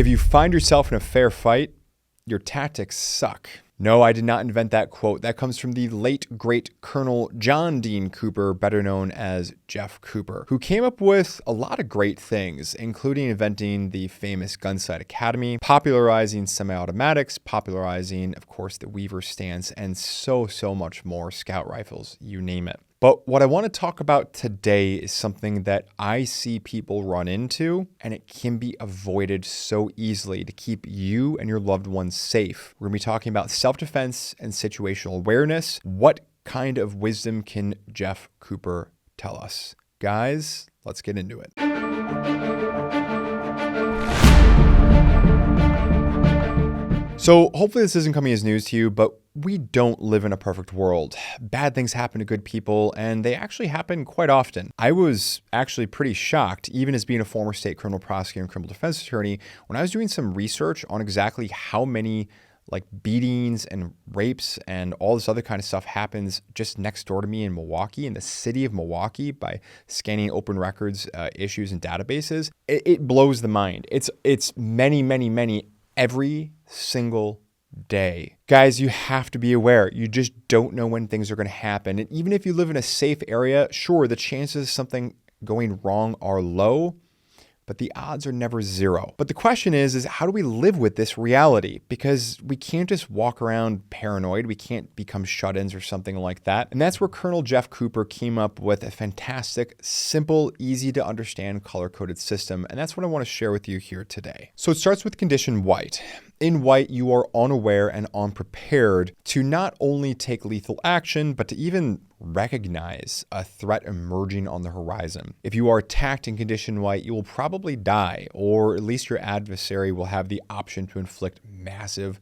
If you find yourself in a fair fight, your tactics suck. No, I did not invent that quote. That comes from the late, great Colonel John Dean Cooper, better known as Jeff Cooper, who came up with a lot of great things, including inventing the famous Gunsight Academy, popularizing semi-automatics, popularizing, of course, the Weaver stance, and so much more, scout rifles, you name it. But what I want to talk about today is something that I see people run into, and it can be avoided so easily to keep you and your loved ones safe. We're going to be talking about self-defense and situational awareness. What kind of wisdom can Jeff Cooper tell us? Guys, let's get into it. So hopefully this isn't coming as news to you, but we don't live in a perfect world. Bad things happen to good people, and they actually happen quite often. I was actually pretty shocked, even as being a former state criminal prosecutor and criminal defense attorney, when I was doing some research on exactly how many beatings and rapes and all this other kind of stuff happens just next door to me in Milwaukee, in the city of Milwaukee, by scanning open records, issues, and databases. It blows the mind. It's many every single day. Guys, you have to be aware. You just don't know when things are going to happen. And even if you live in a safe area, sure, the chances of something going wrong are low, but the odds are never zero. But the question is how do we live with this reality? Because we can't just walk around paranoid. We can't become shut-ins or something like that. And that's where Colonel Jeff Cooper came up with a fantastic, simple, easy to understand color-coded system. And that's what I want to share with you here today. So it starts with condition white. In white, you are unaware and unprepared to not only take lethal action, but to even recognize a threat emerging on the horizon. If you are attacked in condition white, you will probably die, or at least your adversary will have the option to inflict massive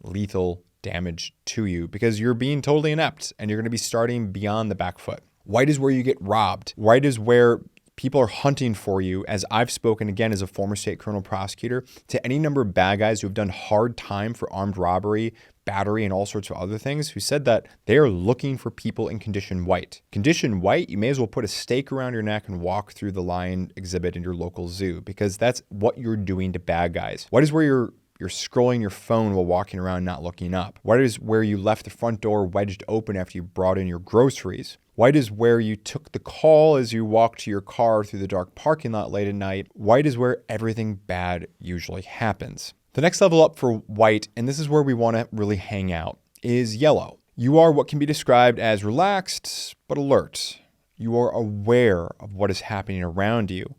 lethal damage to you because you're being totally inept and you're going to be starting beyond the back foot. White is where you get robbed. White is where people are hunting for you, as I've spoken again as a former state criminal prosecutor to any number of bad guys who have done hard time for armed robbery, battery, and all sorts of other things, who said that they are looking for people in condition white. Condition white, you may as well put a stake around your neck and walk through the lion exhibit in your local zoo, because that's what you're doing to bad guys. White is where you're scrolling your phone while walking around not looking up. White is where you left the front door wedged open after you brought in your groceries. White is where you took the call as you walked to your car through the dark parking lot late at night. White is where everything bad usually happens. The next level up for white, and this is where we want to really hang out, is yellow. You are what can be described as relaxed but alert. You are aware of what is happening around you,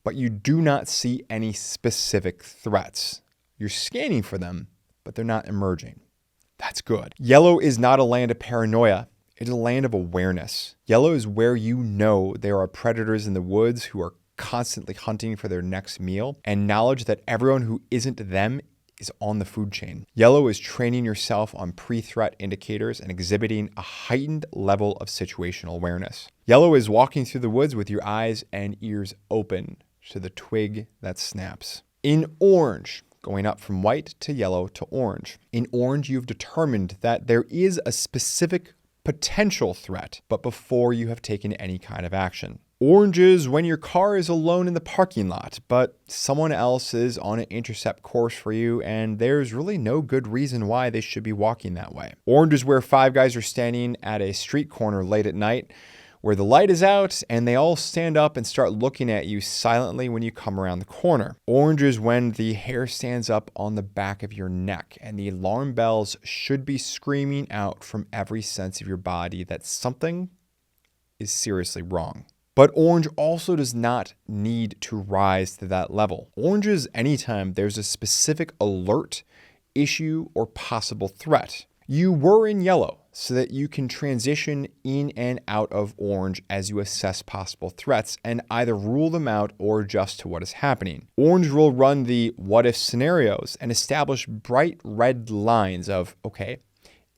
but you do not see any specific threats. You're scanning for them, but they're not emerging. That's good. Yellow is not a land of paranoia. It is a land of awareness. Yellow is where you know there are predators in the woods who are constantly hunting for their next meal, and knowledge that everyone who isn't them is on the food chain. Yellow is training yourself on pre-threat indicators and exhibiting a heightened level of situational awareness. Yellow is walking through the woods with your eyes and ears open to the twig that snaps. In orange, going up from white to yellow to orange. In orange, you've determined that there is a specific potential threat, but before you have taken any kind of action. Orange is when your car is alone in the parking lot, but someone else is on an intercept course for you, and there's really no good reason why they should be walking that way. Orange is where five guys are standing at a street corner late at night, where the light is out, and they all stand up and start looking at you silently when you come around the corner. Orange is when the hair stands up on the back of your neck, and the alarm bells should be screaming out from every sense of your body that something is seriously wrong. But orange also does not need to rise to that level. Orange is anytime there's a specific alert, issue, or possible threat. You were in yellow so that you can transition in and out of orange as you assess possible threats and either rule them out or adjust to what is happening. Orange will run the what if scenarios and establish bright red lines of, okay,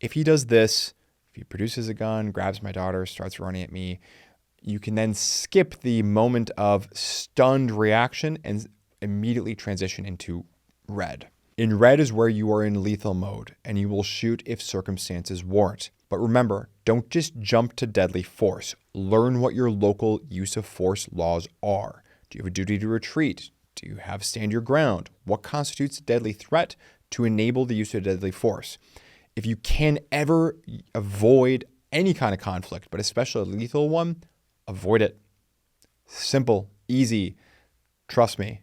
if he does this, if he produces a gun, grabs my daughter, starts running at me, you can then skip the moment of stunned reaction and immediately transition into red. In red is where you are in lethal mode, and you will shoot if circumstances warrant. But remember, don't just jump to deadly force. Learn what your local use of force laws are. Do you have a duty to retreat? Do you have stand your ground? What constitutes a deadly threat to enable the use of deadly force? If you can ever avoid any kind of conflict, but especially a lethal one, avoid it. Simple, easy. Trust me.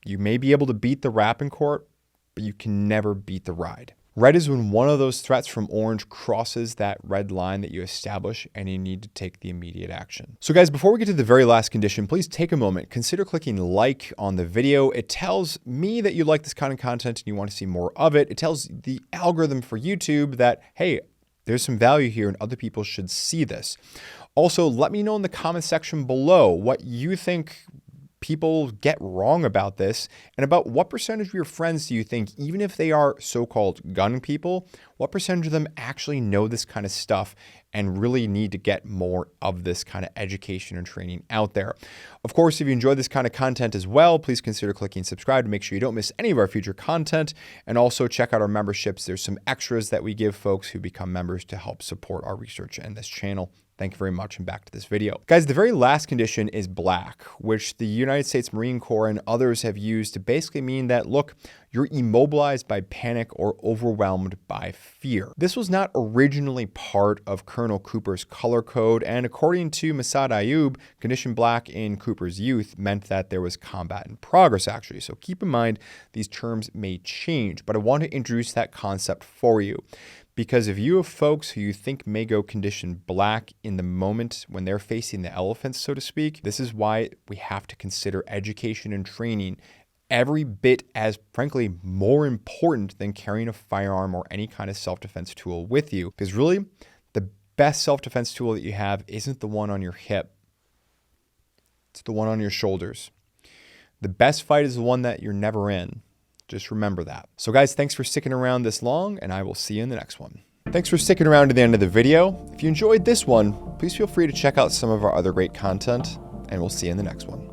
You may be able to beat the rap in court, but you can never beat the ride. Red is when one of those threats from orange crosses that red line that you establish and you need to take the immediate action. So guys, before we get to the very last condition, please take a moment, consider clicking like on the video. It tells me that you like this kind of content and you want to see more of it. It tells the algorithm for YouTube that, hey, there's some value here and other people should see this. Also, let me know in the comment section below what you think people get wrong about this, and about what percentage of your friends do you think, even if they are so-called gun people, what percentage of them actually know this kind of stuff and really need to get more of this kind of education and training out there. Of course, if you enjoy this kind of content as well, please consider clicking subscribe to make sure you don't miss any of our future content, and also check out our memberships. There's some extras that we give folks who become members to help support our research and this channel. Thank you very much, and back to this video. Guys, the very last condition is black, which the United States Marine Corps and others have used to basically mean that, look, you're immobilized by panic or overwhelmed by fear. This was not originally part of Colonel Cooper's color code, and according to Masad Ayub, condition black in Cooper's youth meant that there was combat in progress, actually. So keep in mind, these terms may change, but I want to introduce that concept for you. Because if you have folks who you think may go condition black in the moment when they're facing the elephants, so to speak, this is why we have to consider education and training every bit as, frankly, more important than carrying a firearm or any kind of self-defense tool with you. Because really, the best self-defense tool that you have isn't the one on your hip. It's the one on your shoulders. The best fight is the one that you're never in. Just remember that. So guys, thanks for sticking around this long, and I will see you in the next one. Thanks for sticking around to the end of the video. If you enjoyed this one, please feel free to check out some of our other great content, and we'll see you in the next one.